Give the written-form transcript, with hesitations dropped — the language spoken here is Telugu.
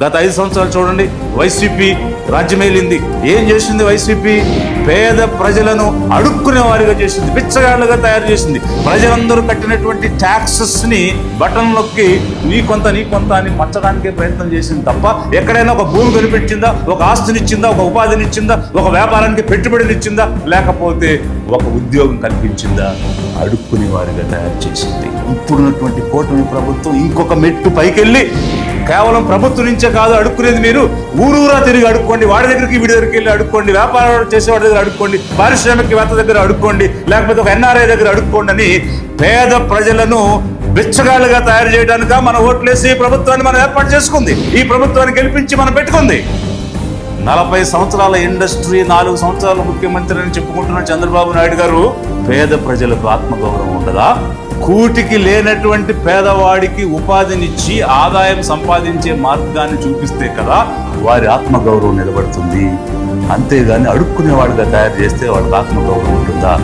గత 5 సంవత్సరాలు చూడండి, వైసీపీ రాజ్యమేలింది. ఏం చేసింది వైసీపీ? పేద ప్రజలను అడుక్కునే వారిగా చేసింది, బిచ్చగాళ్ళుగా తయారు చేసింది. ప్రజలందరూ కట్టినటువంటి ట్యాక్సెస్ ని బటన్ నొక్కి నీ కొంత అని పంచడానికే ప్రయత్నం చేసింది తప్ప ఎక్కడైనా ఒక భూమి కనిపించిందా, ఒక ఆస్తినిచ్చిందా, ఒక ఉపాధినిచ్చిందా, ఒక వ్యాపారానికి పెట్టుబడినిచ్చిందా, లేకపోతే ఒక ఉద్యోగం కల్పించిందా? అడుక్కునే వారిగా తయారు చేసింది. ఇప్పుడున్నటువంటి కూటమి ప్రభుత్వం ఇంకొక మెట్టు పైకెళ్ళి కేవలం ప్రభుత్వం నుంచే కాదు అడుక్కునేది, మీరు ఊరూరా తిరిగి అడుక్కోండి, వాడి దగ్గరికి వీడి దగ్గరికి వెళ్ళి అడుక్కోండి, వ్యాపారం చేసేవాడి దగ్గర అడుక్కోండి, పారిశ్రామికవేత్త దగ్గర అడుక్కోండి, లేకపోతే ఒక NRI దగ్గర అడుక్కోండి అని పేద ప్రజలను బిచ్చగాళ్ళుగా తయారు చేయడానిక మన ఓట్లేసి ప్రభుత్వాన్ని మనం ఏర్పాటు చేసుకుంది, ఈ ప్రభుత్వాన్ని గెలిపించి మనం పెట్టుకుంది. 40 సంవత్సరాల ఇండస్ట్రీ, 4 సంవత్సరాల ముఖ్యమంత్రి అని చెప్పుకుంటున్న చంద్రబాబు నాయుడు గారు పేద ప్రజలకు ఆత్మగౌరవం ఉండదా? కూటికి లేనటువంటి పేదవాడికి ఉపాధినిచ్చి ఆదాయం సంపాదించే మార్గాన్ని చూపిస్తే కదా వారి ఆత్మగౌరవం నిలబడుతుంది. అంతేగాని అడుక్కునేవాడిగా తయారు చేస్తే వాడికి ఆత్మగౌరవం ఉంటుందా?